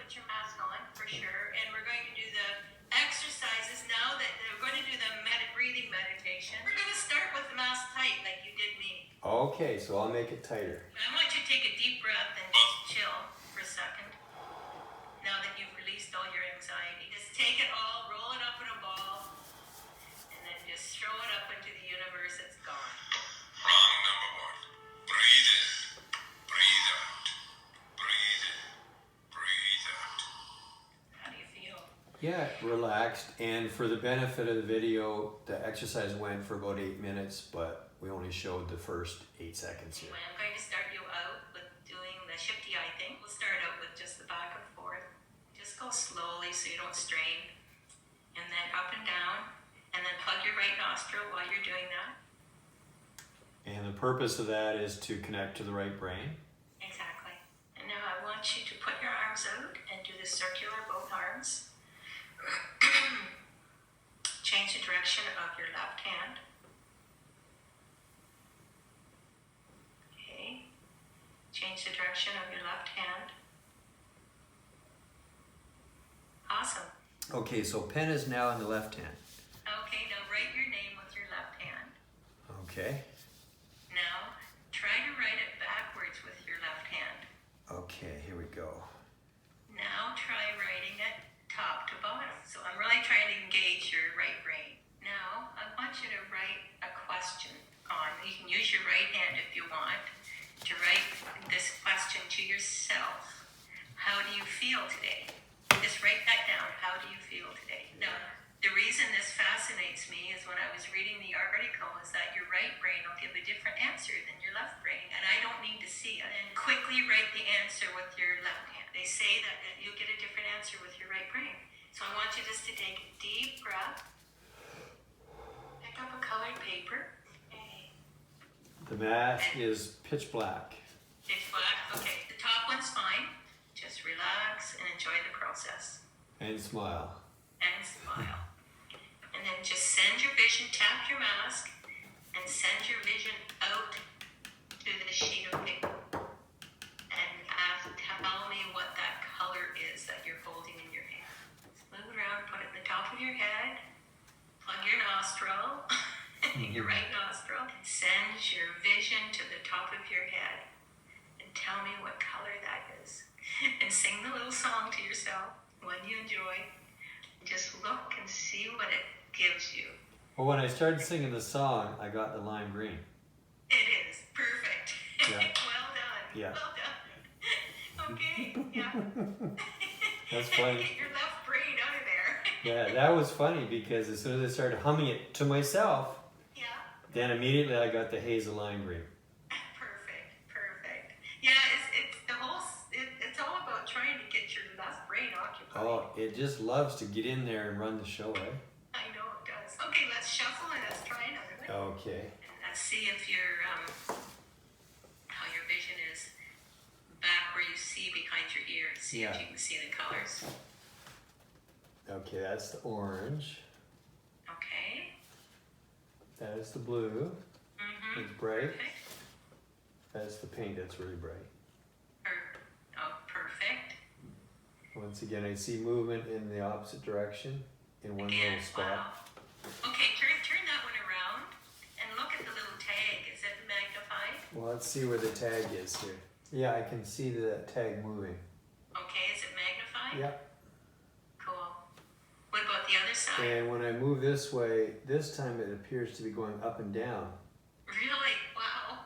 put your mask on for sure, and we're going to do the exercises now that we're going to do the breathing meditation. We're going to start with the mask tight like you did me. Okay, so I'll make it tighter. I want you to take a deep breath and just chill for a second. Now that you've released all your anxiety, just take it all, roll it up in a ball, and then just throw it up into the universe. It's gone. Round number 1. Breathe in. Breathe out. Breathe in. Breathe out. How do you feel? Yeah, relaxed. And for the benefit of the video, the exercise went for about 8 minutes, but we only showed the first 8 seconds here. Anyway, I'm going to start you out with doing the shifty eye thing. We'll start out with just the back and forth. Just go slowly so you don't strain. And then up and down. And then plug your right nostril while you're doing that. And the purpose of that is to connect to the right brain. Exactly. And now I want you to put your arms out and do the circular both arms. Change the direction of your left hand. Okay. Change the direction of your left hand. Awesome. Okay, so pen is now in the left hand. Okay, now write your name with your left hand. Okay. Now, try to write it backwards with your left hand. Okay, here we go. Now try writing it top to bottom. So I'm really trying to engage your right brain. Now, I want you to write a question on. You can use your right hand if you want to write this question to yourself. How do you feel today? Just write that down. How do you feel today? Now, the reason this fascinates me is when I was reading the article is that your right brain will give a different answer than your left brain, and I don't need to see it. And quickly write the answer with your left hand. They say that you'll get a different answer with your right brain. So I want you just to take a deep breath. Pick up a colored paper. Okay. The mask is pitch black. Pitch black. Okay. The top one's fine. Just relax and enjoy the process. And smile. And smile. And then just send your vision, tap your mask, and send your vision out to the sheet of paper. And tell me what that color is that you're holding in your hand. Move around, put it in the top of your head, plug your nostril, your right nostril, and send your vision to the top of your head. And tell me what color that is. And sing the little song to yourself, one you enjoy. Just look and see what it gives you. Well, when I started singing the song, I got the lime green. It is perfect. Yeah. Well done. Yeah. Well done. Okay. Yeah. That's funny. Get your left brain out of there. Yeah, that was funny because as soon as I started humming it to myself, Yeah. then immediately I got the hazel lime green. Perfect. Perfect. Yeah. It's the whole. It's all about trying to get your left brain occupied. Oh, it just loves to get in there and run the show, eh? I know it does. Okay, let's shuffle and let's try another one. Okay. And let's see if your how your vision is back where you see behind your ears. See if Yeah. you can see the colors. Okay, that's the orange. Okay. That is the blue. Mm-hmm. It's bright. Perfect. That's the pink. That's really bright. Perfect. Once again, I see movement in the opposite direction in one Again, little spot. wow. Okay, turn that one around and look at the little tag. Is it magnified? Well, let's see where the tag is here. Yeah, I can see the tag moving. Okay, is it magnified? Yep. Cool. What about the other side? And when I move this way, this time it appears to be going up and down. Really? Wow.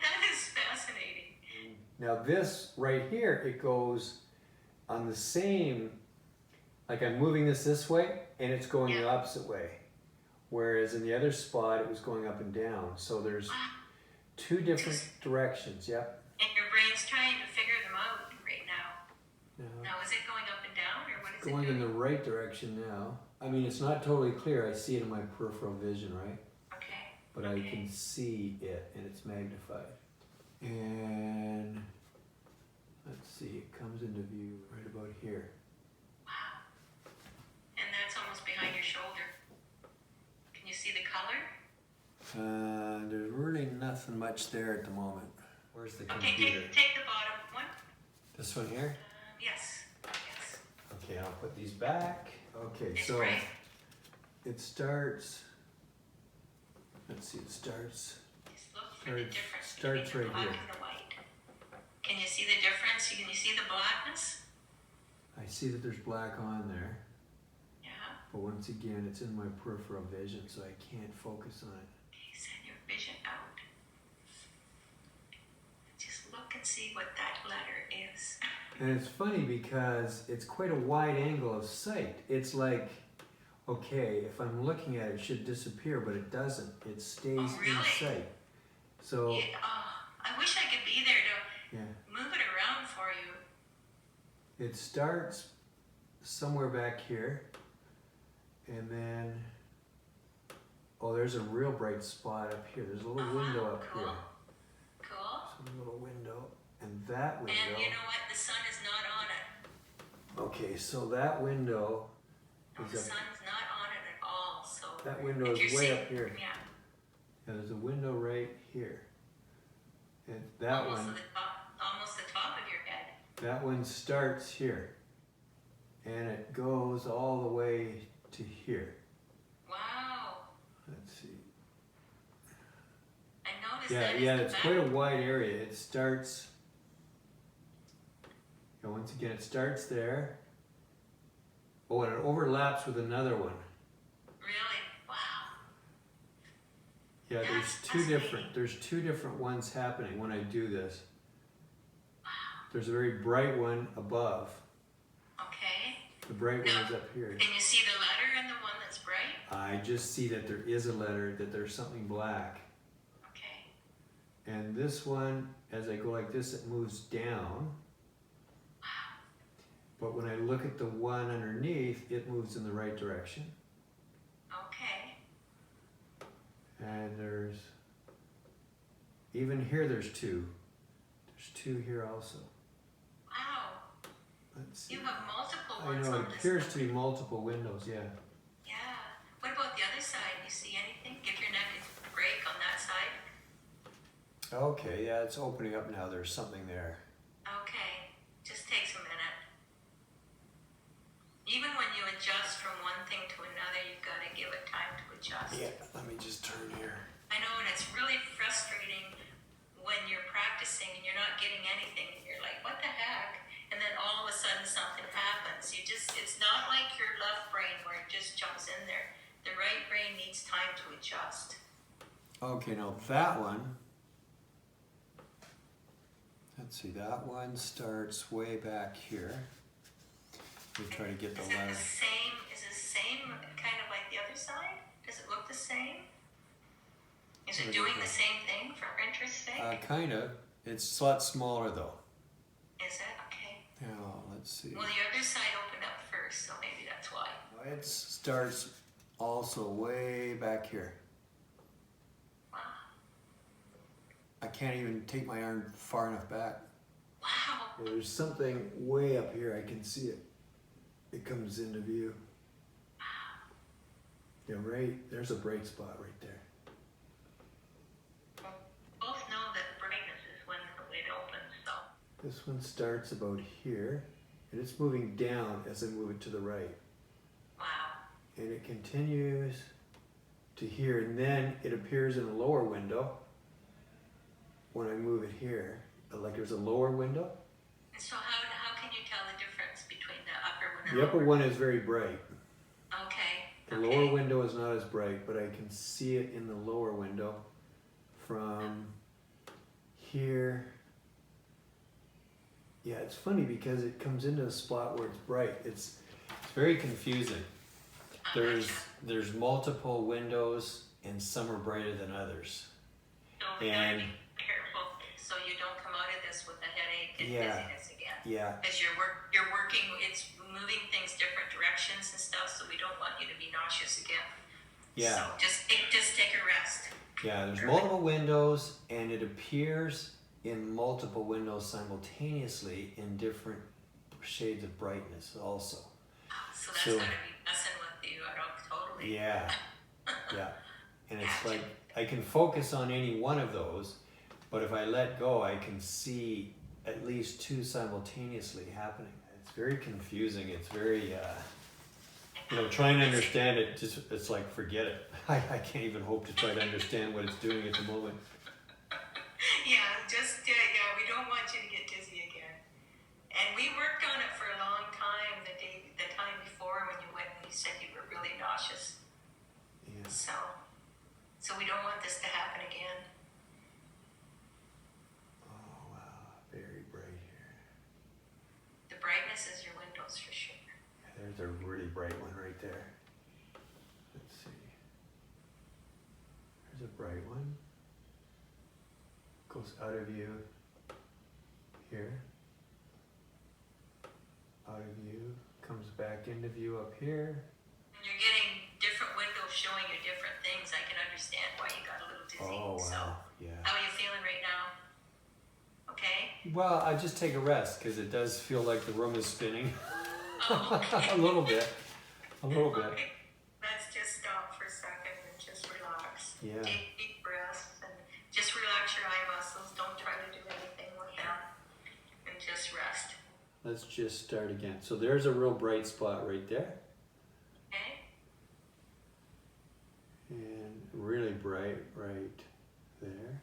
That is fascinating. Now this right here, it goes on the same, like I'm moving this way and it's going the opposite way. Whereas in the other spot, it was going up and down. So there's two different directions, yep. And your brain's trying to figure them out right now. No. Now, is it going up and down, or what is it Going doing? in the right direction now. I mean, it's not totally clear. I see it in my peripheral vision, right? Okay. But I can see it and it's magnified. And let's see, it comes into view right about here. Wow. And that's almost behind your shoulder. Can you see the color? There's really nothing much there at the moment. Where's the Okay, computer? take the bottom one. This one here? Yes. Okay. put these back. Okay, It's so bright. it starts, let's see, it starts, Just look for the difference starts between the right black here. and the white. Can you see the difference? Can you see the blackness? I see that there's black on there, Yeah. but once again, it's in my peripheral vision, so I can't focus on it. Okay, send your vision out. Just look and see what that letter is. And it's funny because it's quite a wide angle of sight. It's like, okay, if I'm looking at it, it should disappear, but it doesn't. It stays Oh, really? in sight. So, Yeah, I wish I could be there to yeah, move it around for you. it starts somewhere back here, and then, oh, there's a real bright spot up here. There's a little window up cool. here. Cool. Some little window, and that window. And you know what? The sun is not on it. Okay, so that window No, is the up. sun's not on it at all. So That window if is you're way seeing- up here. Yeah. Yeah, there's a window right here. And that Almost one, to the top, almost the top of your head. that one starts here, and it goes all the way to here. Wow. Let's see. I noticed Yeah, that. yeah, is it's the quite a back. wide area. It starts. And once again, it starts there. Oh, and it overlaps with another one. Really? Wow. Yeah, there's That's two fascinating. different. There's two different ones happening when I do this. Wow. There's a very bright one above. Okay. The bright one is up here. Can you see the letter in the one that's bright? I just see that there is a letter, that there's something black. Okay. And this one, as I go like this, it moves down. Wow. But when I look at the one underneath, it moves in the right direction. Okay. And there's, even here there's two. There's two here also. Wow. Let's see. You have multiple I ones know, on it this. appears to be multiple windows, yeah. Yeah. What about the other side? You see anything? Give your neck a break on that side. Okay, yeah, it's opening up now. There's something there. Okay. Just takes a minute. Even when you adjust from one thing to another, you've got to give it time to adjust. Yeah, let me just turn here. I know, and it's really frustrating when you're practicing and you're not getting anything and you're like, what the heck? And then all of a sudden something happens. It's not like your left brain where it just jumps in there. The right brain needs time to adjust. Okay, now that one, let's see, that one starts way back here. We try to get the Is it letter. the same, is it the same kind of like the other side? Does it look the same? Is it doing the same thing for interest's sake? Kind of. It's a lot smaller though. Is it? Okay. Yeah, let's see. Well, the other side opened up first, so maybe that's why. It starts also way back here. Wow. I can't even take my arm far enough back. Wow. There's something way up here. I can see it. It comes into view. Yeah, right. There's a bright spot right there. Both know that brightness is when it opens, so. This one starts about here, and it's moving down as I move it to the right. Wow. And it continues to here, and then it appears in a lower window when I move it here. Like there's a lower window. And so how can you tell the difference between the upper one and The upper lower? one is very bright. Okay. The Okay. lower window is not as bright, but I can see it in the lower window from here. Yeah, it's funny because it comes into a spot where it's bright. It's very confusing. There's multiple windows and some are brighter than others. So we gotta And be careful so you don't come out of this with a headache and Yeah. dizziness again. yeah, Because you're working, it's moving things different directions and stuff, so we don't want you to be nauseous again. yeah, So just take a rest. yeah. There's multiple windows and it appears in multiple windows simultaneously in different shades of brightness also. So that's So- gotta be messing with you, I don't totally. Yeah, yeah. And it's like I can focus on any one of those, but if I let go, I can see at least two simultaneously happening. It's It's very confusing. It's very, trying to understand it, it's like, forget it. I can't even hope to try to understand what it's doing at the moment. Yeah, we don't want you to get dizzy again. And we worked on it for a long time, the time before when you went and you said you were really nauseous. Yeah. So we don't want this to happen again. Oh, wow. Very bright here. The brightness is your windows for sure. Yeah, there's a really bright one right there. Let's see. There's a bright one. Goes out of view here. Out of view. Comes back into view up here. When you're getting different windows showing you different things, I can understand why you got a little dizzy. Oh, wow. So, Yeah. how are you feeling right now? Okay? Well, I just take a rest because it does feel like the room is spinning. Oh, okay. A little bit. Okay. Let's just stop for a second and just relax. Yeah. Take deep breaths and just relax your eye muscles. Don't try to do anything with them. And just rest. Let's just start again. So there's a real bright spot right there. Okay? And really bright right there.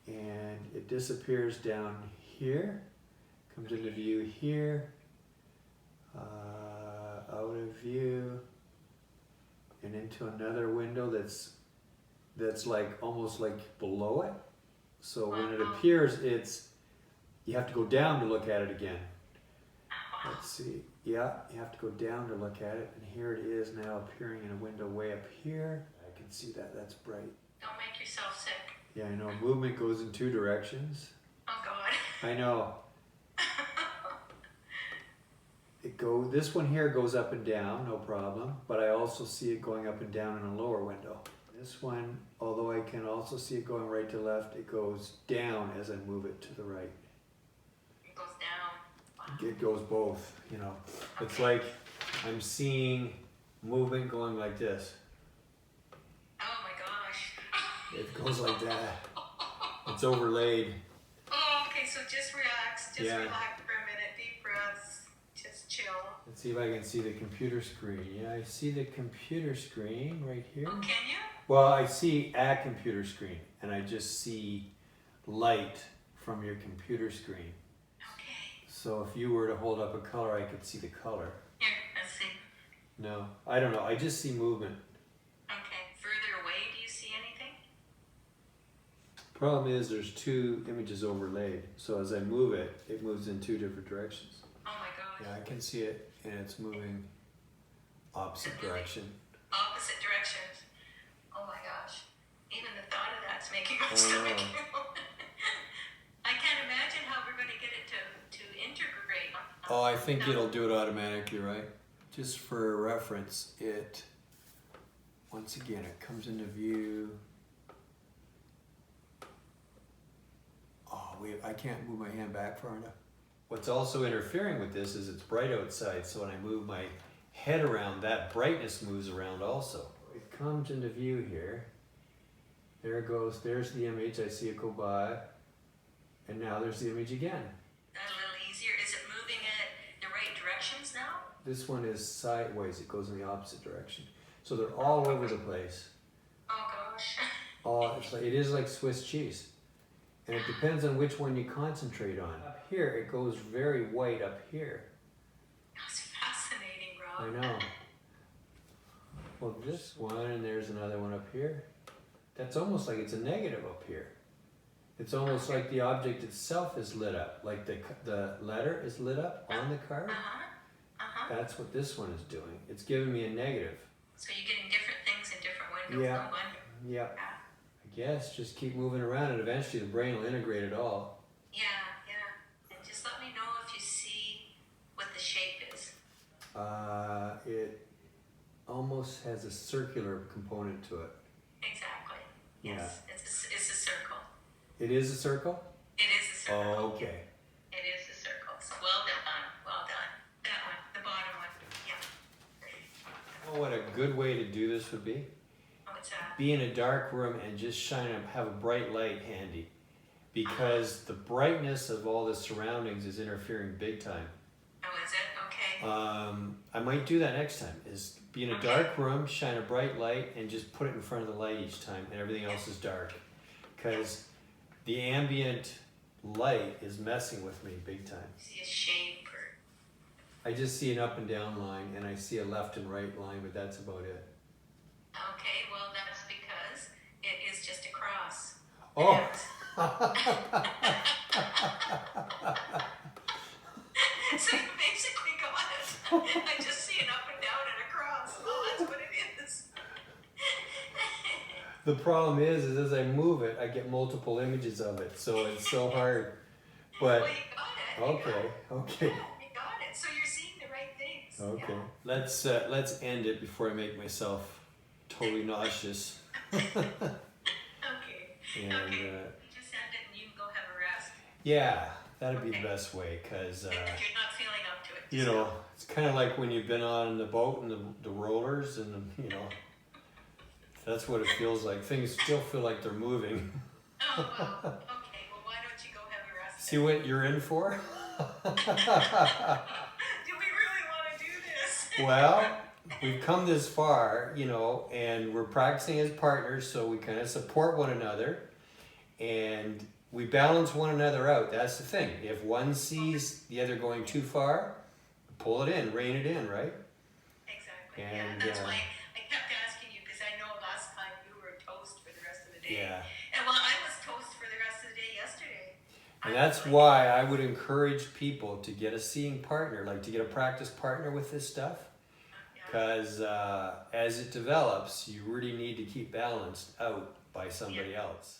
And it disappears down here. Comes into view here. Out of view. And into another window that's like almost like below it. So when it appears, you have to go down to look at it again. Let's see. Yeah, you have to go down to look at it. And here it is now appearing in a window way up here. I can see that. That's bright. Don't make yourself sick. Yeah, I know. Movement goes in two directions. Oh, God. I know. This one here goes up and down, no problem. But I also see it going up and down in a lower window. This one, although I can also see it going right to left, it goes down as I move it to the right. It goes down. Wow. It goes both, It's like I'm seeing movement going like this. Oh my gosh. It goes like that. It's overlaid. Oh, okay, so just relax. Just Yeah. relax for a minute. Deep breaths. Just chill. Let's see if I can see the computer screen. Yeah, I see the computer screen right here. Oh, can you? Well, I see a computer screen, and I just see light from your computer screen. Okay. So if you were to hold up a color, I could see the color. Here, let's see. No, I don't know. I just see movement. Okay. Further away, do you see anything? Problem is there's two images overlaid. So as I move it, it moves in two different directions. Oh my gosh. Yeah, I can see it, and it's moving opposite direction. Opposite directions. Oh my gosh. Even the thought of that's making my I stomach. know. I can't imagine how we're going to get it to integrate. Oh, I think it'll do it automatically, right? Just for reference, once again, it comes into view. Oh, wait, I can't move my hand back far enough. What's also interfering with this is it's bright outside, so when I move my head around, that brightness moves around also. It comes into view here. There it goes, there's the image, I see it go by. And now there's the image again. That a little easier. Is it moving in the right directions now? This one is sideways, it goes in the opposite direction. So they're all over the place. Oh gosh. It is like Swiss cheese. And it depends on which one you concentrate on. Up here, it goes very white up here. That's fascinating, Rob. I know. Well, this one, and there's another one up here. That's almost like it's a negative up here. It's almost like the object itself is lit up. Like the letter is lit up on the card. That's what this one is doing. It's giving me a negative. So you're getting different things in different windows, Yeah. no wonder. Yeah. I guess just keep moving around and eventually the brain will integrate it all. Yeah, yeah. And just let me know if you see what the shape is. It almost has a circular component to it. Exactly. Yes. Yeah. It's a circle. It is a circle? It is a circle. Oh, okay. It is a circle. So well done. Well done. That one, the bottom one. Yeah. Oh, what a good way to do this would be? What's that? Be in a dark room and just have a bright light handy. Because the brightness of all the surroundings is interfering big time. I might do that next time, is be in a Okay. dark room, shine a bright light, and just put it in front of the light each time, and everything else is dark. Because the ambient light is messing with me big time. See a shape or... I just see an up and down line, and I see a left and right line, but that's about it. Okay, well, that's because it is just a cross. Oh! So you basically got it. I just see an up and down and a cross. Oh, that's what it is. The problem is as I move it, I get multiple images of it, so it's so hard. But Well, you got it. okay. Yeah, you got it. So you're seeing the right things. Okay. Yeah. Let's end it before I make myself totally nauseous. Okay. And Okay. You just end it and you can go have a rest. yeah, that'd be the best way, because If you're not feeling up to it. you know, it's kind of like when you've been on the boat and the rollers, and you know, that's what it feels like. Things still feel like they're moving. Oh, well, okay. Well, why don't you go have a rest? See what you're in for? Do we really want to do this? Well, we've come this far, you know, and we're practicing as partners, so we kind of support one another, and we balance one another out. That's the thing. If one sees the other going too far, pull it in, rein it in, right? Exactly. And, yeah, that's why I kept asking you, because I know last time you were toast for the rest of the day. Yeah. And well, I was toast for the rest of the day yesterday. And that's why I would encourage people to get a seeing partner, like to get a practice partner with this stuff. Because as it develops, you really need to keep balanced out by somebody else.